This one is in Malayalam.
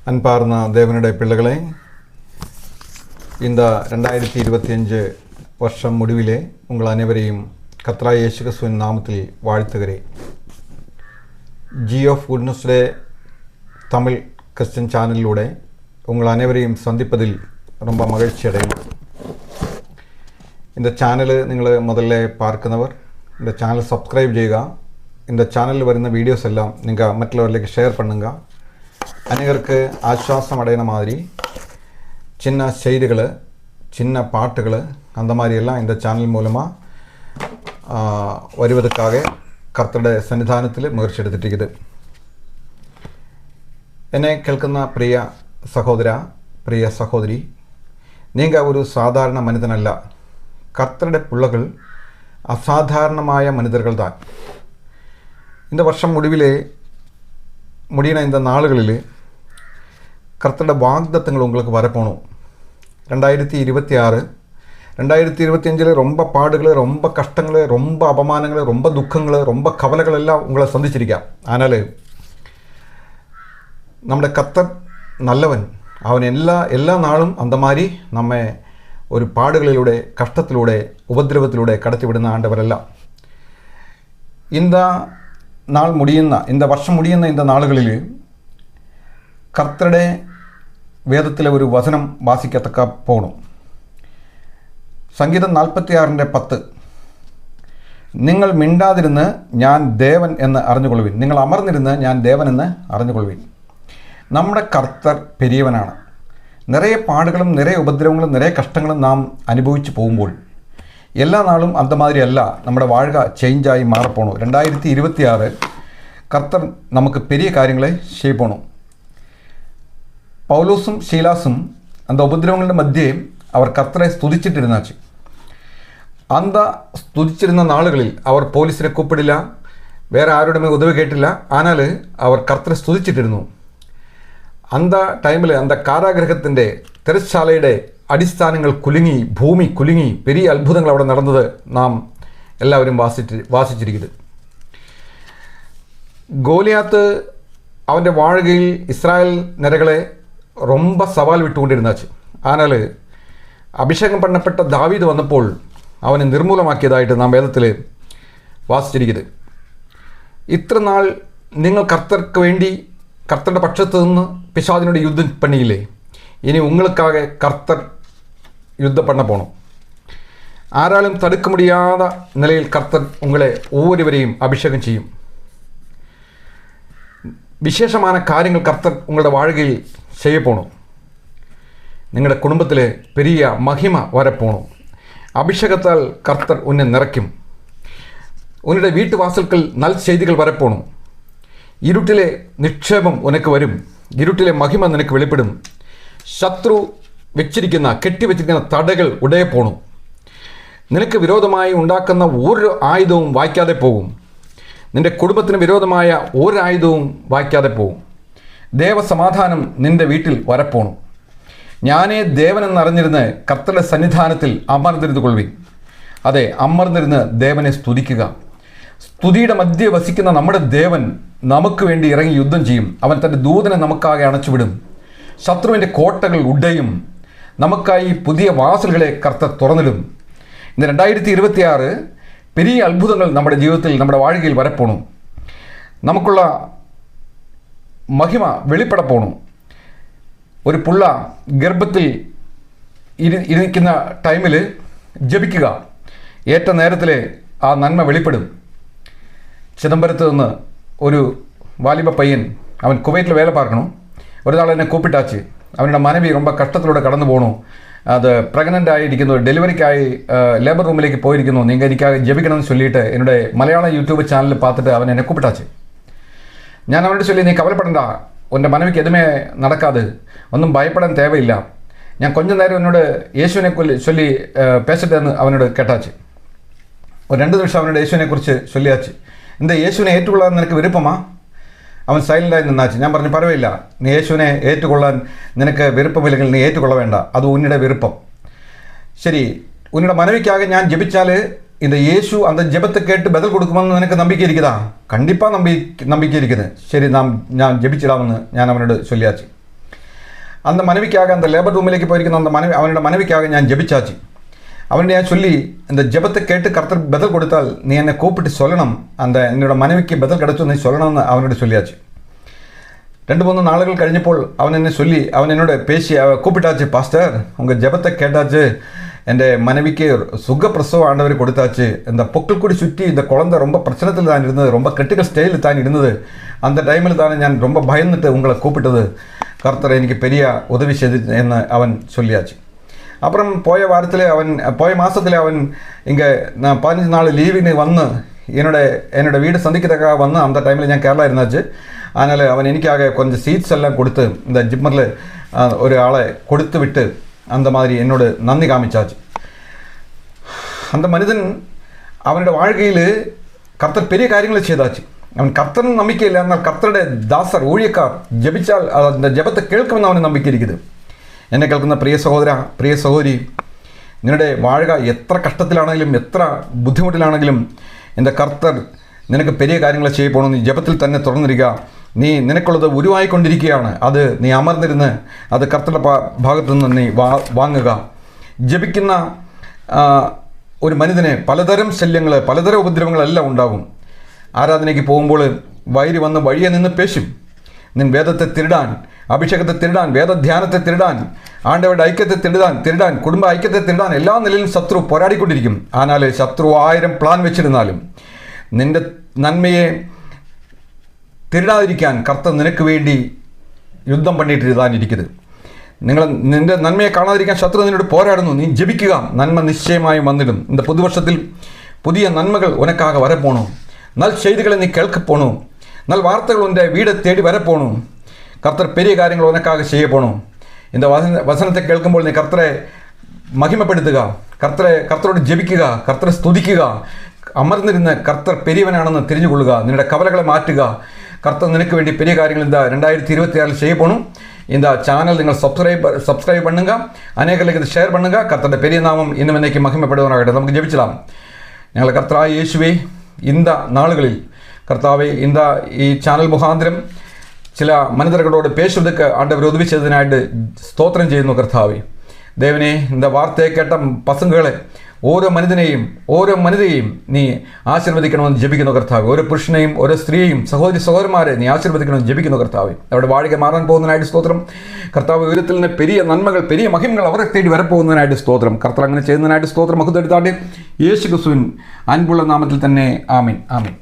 அன்பார்ந்த தேவனுடைய பிள்ளைகளே, இந்த 2025 வருஷம் முடிவிலே உங்கள் அனைவரையும் கர்த்தராகிய இயேசு கிறிஸ்துவின் நாமத்தில் வாழ்த்துகிறேன். G of goodness day Tamil Christian சேனலிലൂടെ உங்கள் அனைவரையும் சந்திப்பதில் ரொம்ப மகிழ்ச்சி அடைகிறேன். இந்த சேனൽ നിങ്ങൾ முதல்ல பார்ക്കുന്നവർ இந்த சேனல் സബ്സ്ക്രൈബ് ചെയ്യുക. இந்த சேனலில் വരുന്ന വീഡിയോസ് എല്ലാം നിങ്ങൾ മറ്റുള്ളവരിലേക്ക് ഷെയർ பண்ணுங்க. அநேகருக்கு ஆஸ்வாசம் அடையின மாதிரி சின்ன செய்திகள், சின்ன பாட்டுகள் அந்த மாதிரி எல்லாம் இந்த சேனல் மூலமாக வருவதற்காக கர்த்தருடைய സന്നിധാനത്തിൽ മുയற்சி എടുത്തിരിക്കുന്നത്. എന്നെ കേൾക്കുന്ന പ്രിയ സഹോദര, പ്രിയ സഹോദരി, നിങ്ങൾ ഒരു സാധാരണ മനുഷ്യനല്ല. കർത്തരുടെ പിള്ളകൾ അസാധാരണമായ മനുഷ്യர்கள் தான். இந்த வருஷம் முடியின இந்த நாളുகளில் கர்த்தருடைய வாഗ്ദത്തങ്ങൾ உங்களுக்கு வரப்போணும். 2026 2025 ரொம்ப பாடுகள், ரொம்ப கஷ்டங்கள், ரொம்ப அபமானங்கள், ரொம்ப துக்கங்கள், ரொம்ப கவலைகள் எல்லாம் உங்களை சந்திச்சிருக்காம். ஆனால் നമ്മുടെ കർത്തർ நல்லவன். അവൻ എല്ലാ നാളും அந்த மாதிரி നമ്മെ ഒരു പാടുകളിലൂടെ, കഷ്ടത്തിലൂടെ, ഉപദ്രവത്തിലൂടെ കടത്തിവിടുന്ന ആണ്ടവരല്ല. இந்த വർഷം முடிയുന്ന இந்த നാളുകളിൽ കർത്തരുടെ വേദത്തിലെ ഒരു വചനം വാസിക്കത്തക്ക പോകണം. സംഗീതം 46:10, നിങ്ങൾ മിണ്ടാതിരുന്ന് ഞാൻ ദേവൻ എന്ന് അറിഞ്ഞുകൊള്ളുവിൻ, നിങ്ങൾ അമർന്നിരുന്ന് ഞാൻ ദേവൻ എന്ന് അറിഞ്ഞുകൊള്ളുവിൻ. നമ്മുടെ കർത്തർ പെരിയവനാണ്. നിറയെ പാടുകളും നിറയെ ഉപദ്രവങ്ങളും നിറയെ കഷ്ടങ്ങളും നാം അനുഭവിച്ചു പോകുമ്പോൾ എല്ലാ നാളും അന്തമാതിരിയല്ല നമ്മുടെ വാഴുക ചേഞ്ചായി മാറപ്പോണു. 2026 കർത്തർ നമുക്ക് പെരിയ കാര്യങ്ങളെ ചെയ്യപ്പോണു. പൗലോസും ശീലാസും அந்த ഉപദ്രവങ്ങളുടെ മധ്യേ അവർ കർത്തരെ സ്തുതിച്ചിട്ടിരുന്നാച്ച്. സ്തുതിച്ചിരുന്ന നാളുകളിൽ അവർ പോലീസിനെ കൂപ്പിടില്ല, വേറെ ആരുടെമേ ഉദവി കേട്ടില്ല. ஆனால் അവർ കർത്തരെ സ്തുതിച്ചിട്ടിരുന്നു. ടൈമിൽ കാരാഗ്രഹത്തിൻ്റെ തിരശ്ശാലയുടെ അടിസ്ഥാനങ്ങൾ കുലുങ്ങി, ഭൂമി കുലുങ്ങി, പെരിയ അത്ഭുതങ്ങൾ അവിടെ നടന്നത് നാം എല്ലാവരും വാസിച്ചിരിക്കുന്നത്. ഗോലിയാത്ത് അവൻ്റെ വാഴുകയിൽ ഇസ്രായേൽ നിരകളെ ரொம்ப സവാൽ വിട്ടുകൊണ്ടിരുന്നാച്ച്. ஆனால் അഭിഷേകം பண்ணപ്പെട്ട ദാവീദ് വന്നപ്പോൾ അവനെ നിർമൂലമാക്കിയതായിട്ട് നാം വേദത്തിൽ വാസിച്ചിരിക്കുന്നത്. ഇത്ര നാൾ നിങ്ങൾ കർത്തർക്ക് വേണ്ടി കർത്തരുടെ പക്ഷത്ത് നിന്ന് പിശാചിനോട് യുദ്ധം പണിയില്ലേ? ഇനി ഉങ്ങൾക്കാக கர்த்தர் யுத்தம் பண்ண போகணும். ஆராலும் தடுக்க முடியாத நிலையில் கர்த்தர் உங்களை ஒவ்வொருவரையும் அபிஷேகம் செய்யும். விசேஷமான காரியங்கள் கர்த்தர் உங்களோட வாழ்க்கையில் செய்ய போகணும். നിങ്ങളുടെ കുടുംബത്തിൽ പെരിയ മഹിമ വരപ്പോണം. അഭിഷേകത്താൽ കർത്തർ ഉന്നെ നിറയ്ക്കും. ഉന്നയുടെ വീട്ടുവാസൽക്കൽ നല്ല ചെയ്തികൾ വരപ്പോണം. ഇരുട്ടിലെ നിക്ഷേപം ഉനക്ക് വരും. ഇരുട്ടിലെ മഹിമ നിനക്ക് വെളിപ്പെടും. ശത്രു കെട്ടിവെച്ചിരിക്കുന്ന തടകൾ ഉടയെ പോണു. നിനക്ക് വിരോധമായി ഉണ്ടാക്കുന്ന ഒരു ആയുധവും വായിക്കാതെ പോകും. നിൻ്റെ കുടുംബത്തിന് വിരോധമായ ഒരു ആയുധവും വായിക്കാതെ പോകും. ദേവസമാധാനം നിൻ്റെ വീട്ടിൽ വരപ്പോണു. ഞാനേ ദേവനെന്നറിഞ്ഞിരുന്ന് കർത്തരുടെ സന്നിധാനത്തിൽ അമർന്നിരുന്നു കൊള്ളുവിൻ. അതെ, അമർന്നിരുന്ന് ദേവനെ സ്തുതിക്കുക. സ്തുതിയുടെ മധ്യേ വസിക്കുന്ന നമ്മുടെ ദേവൻ നമുക്ക് വേണ്ടി ഇറങ്ങി യുദ്ധം ചെയ്യും. അവൻ തൻ്റെ ദൂതനെ നമുക്കാകെ അണച്ചുവിടും. ശത്രുവിൻ്റെ കോട്ടകൾ ഉടയും. നമുക്കായി പുതിയ വാസലുകളെ കർത്തർ തുറന്നിടും. ഇന്ന് 2026 പെരിയ അത്ഭുതങ്ങൾ നമ്മുടെ ജീവിതത്തിൽ, നമ്മുടെ വാഴുകയിൽ വരപ്പോണു. നമുക്കുള്ള മഹിമ വെളിപ്പെടപ്പോണു. ഒരു പുള്ള ഗർഭത്തിൽ ഇരിക്കുന്ന ടൈമിൽ ജപിക്കുക. ഏറ്റ നേരത്തിൽ ആ നന്മ വെളിപ്പെടും. ചിദംബരത്ത് നിന്ന് ഒരു വാലിബ പയ്യൻ, അവൻ കുവൈറ്റിൽ വേല പാർക്കണം. ഒരു നാൾ എന്നെ കൂപ്പിട്ടാച്ച്. അവനുടെ മനവി ரொம்ப കഷ്ടത്തിലൂടെ കടന്നു പോകണു. അത് പ്രഗ്നൻ്റ് ആയിരിക്കുന്നു, ഡെലിവറിക്കായി ലേബർ റൂമിലേക്ക് പോയിരിക്കുന്നു. നിങ്ങൾ എനിക്കായി ജപിക്കണമെന്ന് ചൊല്ലിയിട്ട് എന്നോട് മലയാളം യൂട്യൂബ് ചാനൽ பார்த்துட்டு അവൻ എന്നെ കൂപ്പിട്ടാച്ച്. ഞാൻ അവനോട് ചൊല്ലി, നീ കവലപ്പെടണ്ട, എൻ്റെ മനവിക്ക് എതുമേ നടക്കാതെ, ഒന്നും ഭയപ്പെടാൻ തേവയില്ല. ഞാൻ கொஞ்ச നേരം എന്നോട് യേശുവിനെ ചൊല്ലി പേശട്ടെ എന്ന് അവനോട് കേട്ടാച്ച്. ഒരു 2 നിമിഷം അവനോട് യേശുവിനെക്കുറിച്ച് ചൊല്ലിയാച്ച്. എന്താ യേശുവിനെ ഏറ്റുകൊള്ളാൻ നിനക്ക് വിരുപ്പമാ? അവൻ സൈലൻ്റായി നിന്നാച്ച്. ഞാൻ പറഞ്ഞു, പറവില്ല, നീ യേശുവിനെ ഏറ്റുകൊള്ളാൻ നിനക്ക് വിരുപ്പമില്ലെങ്കിൽ നീ ഏറ്റുകൊള്ള വേണ്ട, അത് ഉന്നിയുടെ വിരുപ്പം. ശരി, ഉന്നിയുടെ മനവിക്കാകെ ഞാൻ ജപിച്ചാൽ இந்த இயேசு அந்த ஜெபத்தை கேட்டு பதில் கொடுக்குമെന്ന് നിനക്ക് നம்பிക്കை ഇരിക്കുതാ? കണ്ടിപ്പാ നம்பிക്കை ഇരിക്കുന്നത്. ശരി, ഞാൻ ജപിച്ചിടാമെന്ന് ഞാൻ അവനോട് ചൊല്ലിയാச்சு. அந்த மனைவிக்காக அந்த லேபர் ரூமிലേക്ക് போயிருக்கிற அந்த அவனோட மனைவிக்காக ഞാൻ ജപിച്ചാச்சு. அவன்கிட்ட ഞാൻ சொல்லி இந்த ஜெபத்தை கேட்டு கர்த்தர் பதில் கொடுத்தால் நீ என்னை கூப்பிட்டு சொல்லணும், அந்த என்னோட மனைவிக்கு பதில் கிடைച്ചു നീ சொல்லணும்னு അവനോട് சொல்லியாச்சு. 2-3 நாளுகள் കഴിഞ്ഞപ്പോൾ அவன் என்ன சொல்லி அவன் என்னோட பேசி கூப்பிட்டாச்சு, பாஸ்டர் உங்கள் ஜெபத்தை கேட்டாச்சு, എൻ്റെ மனைவிக்கு சுகப்பிரசவம் ஆண்டவர் கொடுத்தாச்சு, இந்த பொக்கில் கூடி சுற்றி இந்த குழந்தை ரொம்ப பிரச்சனத்தில் தான் இருந்தது, ரொம்ப கிரிட்டிக்கல் ஸ்டேஜில் தான் இருந்தது, அந்த டைமில் தானே ഞാൻ ரொம்ப பயந்துட்டு உங்களை கூப்பிட்டது, கர்த்தர் எனக்கு பெரிய உதவி செய்து എന്ന് അവൻ சொல்லியாச்சு. அப்புறம் போய மாதத்தில் அவன் இங்கே நான் 15 நாள் லீவிന് വന്ന് என்னோட வீடு சந்திக்கிறதுக்காக വന്ന് அந்த டைமில் ഞാൻ കേരള இருந்தாச்சு. அதனால் அவன் എനിக்காக கொஞ்சம் சீட்ஸ் எல்லாம் கொடுத்து இந்த ஜிம்மரில் ஒரு ஆளை கொடுத்து விட்டு அந்த மாதிரி என்னோட நன்றி காமிச்சாச்சு. அந்த மனிதன் அவனோட வாழ்க்கையில் கர்த்தர் பெரிய காரியங்களை செய்தாச்சு. அவன் கர்த்தர் நம்பிக்கை இல்லை, ஆனால் கர்த்தருடைய தாசர் ஊழியக்கார் ஜெபிச்சால் அந்த ஜெபத்தை കേൾക്കുമെന്ന് അവന് നம்பிക്കை ഇരിക്കുന്നത്. എന്നെ കേൾക്കുന്ന പ്രിയ സഹോദര, പ്രിയ സഹോദരി, നിങ്ങളുടെ വാഴുക എത്ര കഷ്ടത്തിലാണെങ്കിലും എത്ര ബുദ്ധിമുട്ടിലാണെങ്കിലും എൻ്റെ കർത്തർ നിനക്ക് പെരിയ കാര്യങ്ങൾ ചെയ്യപ്പോണം. നീ ജപത്തിൽ തന്നെ തുറന്നിരിക്കുക. നീ നിനക്കുള്ളത് ഉരുവായിക്കൊണ്ടിരിക്കുകയാണ്. അത് നീ അമർന്നിരുന്ന് അത് കർത്തരുടെ ഭാഗത്തു നിന്ന് നീ വാങ്ങുക. ജപിക്കുന്ന ഒരു മനുഷ്യന് പലതരം ശല്യങ്ങൾ, പലതരം ഉപദ്രവങ്ങളെല്ലാം ഉണ്ടാകും. ആരാധനയ്ക്ക് പോകുമ്പോൾ വൈരി വന്ന് വഴിയെ നിന്ന് പേശും. നിൻ വേദത്തെ തിരുടാൻ, അഭിഷേകത്തെ തിരുടാൻ, വേദധ്യാനത്തെ തിരുടാൻ, ആണ്ടവരുടെ ഐക്യത്തെ തിരുടാൻ, കുടുംബ ഐക്യത്തെ തിരുടാൻ എല്ലാ നിലയിലും ശത്രു പോരാടിക്കൊണ്ടിരിക്കും. ஆனால் ശത്രു 1000 പ്ലാൻ വെച്ചിരുന്നാലും നിൻ്റെ നന്മയെ തിരുടാതിരിക്കാൻ കർത്തർ നിനക്ക് വേണ്ടി യുദ്ധം പണിയിട്ടിരുതാനിരിക്കുന്നത്. നിൻ്റെ നന്മയെ കാണാതിരിക്കാൻ ശത്രു നിന്നോട് പോരാടുന്നു. നീ ജപിക്കുക, നന്മ നിശ്ചയമായും വന്നിടും. இந்த புதுவருஷத்தில் புதிய நன்மைகள் உனக்காக வரப்போணும். நல் செய்திகளை நீ கேட்க போகணும். நல் வார்த்தைகள் உன்னை வீடை தேடி வரப்போகணும். கர்த்தர் பெரிய காரியங்கள் உனக்காக செய்ய போகணும். இந்த வசனத்தை கேட்கும்போது நீ கர்த்தரை மகிமைப்படுத்துക, കർത്തരോട് ജപിക്കുക, കർത്തരെ സ്തുതിക്കുക, അമർന്നിരുന്ന് കർത്തർ പെരിയവനാണെന്ന് തിരിഞ്ഞുകൊള്ളുക, നിങ്ങളുടെ കവലകളെ മാറ്റുക. കർത്തർ നിനക്ക് വേണ്ടി പെരിയ കാര്യങ്ങൾ இந்த 2026 செய்ய போகணும். இந்த சேனல் நீங்கள் சப்ஸ்கிரைப் பண்ணுங்க, அநேகருக்கு இது ஷேர் பண்ணுங்க. கர்த்தருடைய பெரிய நாமம் இன்னும் இன்னைக்கு மகிமைப்படுவனாகட்டும். നമുക്ക് ജപിച്ചலாம். ഞങ്ങൾ കർത്താവായ യേശുവേ, இந்த நாളുகளில் കർത്താവേ, ഈ ചാനൽ മുഖാന്തരം ചില മനുഷ്യர்களோடு பேசுவதற்கு ஆண்டவர் உதவி செய்ததிനായിട്ട് സ്തോത്രം ചെയ്യുന്നു. കർത്താവേ ദേവനെ, இந்த வார்த்தையை கேட்ட பசங்களை ഓരോ മനുഷ്യനെയും നീ ആശീർവദിക്കണമെന്ന് ജപിക്കുന്നു കർത്താവ്. ഓരോ പുരുഷനെയും ഓരോ സ്ത്രീയെയും സഹോദരന്മാരെ നീ ആശീർവദിക്കണമെന്ന് ജപിക്കുന്നു കർത്താവ്. അവിടെ വാഴിക മാറാൻ പോകുന്നതിനായിട്ട് സ്തോത്രം. കർത്താവ് ഉയരത്തിൽ നിന്ന് പെരിയ നന്മകൾ, പെരിയ മഹിമകൾ അവരെ തേടി വരപ്പോകുന്നതിനായിട്ട് സ്തോത്രം. കർത്താവ് അങ്ങനെ ചെയ്യുന്നതിനായിട്ട് സ്തോത്രം. മഹത്വം എടുത്താട്ടെ. യേശു ക്രിസ്തുവിൻ അൻപുള്ള നാമത്തിൽ തന്നെ. ആമേൻ, ആമേൻ.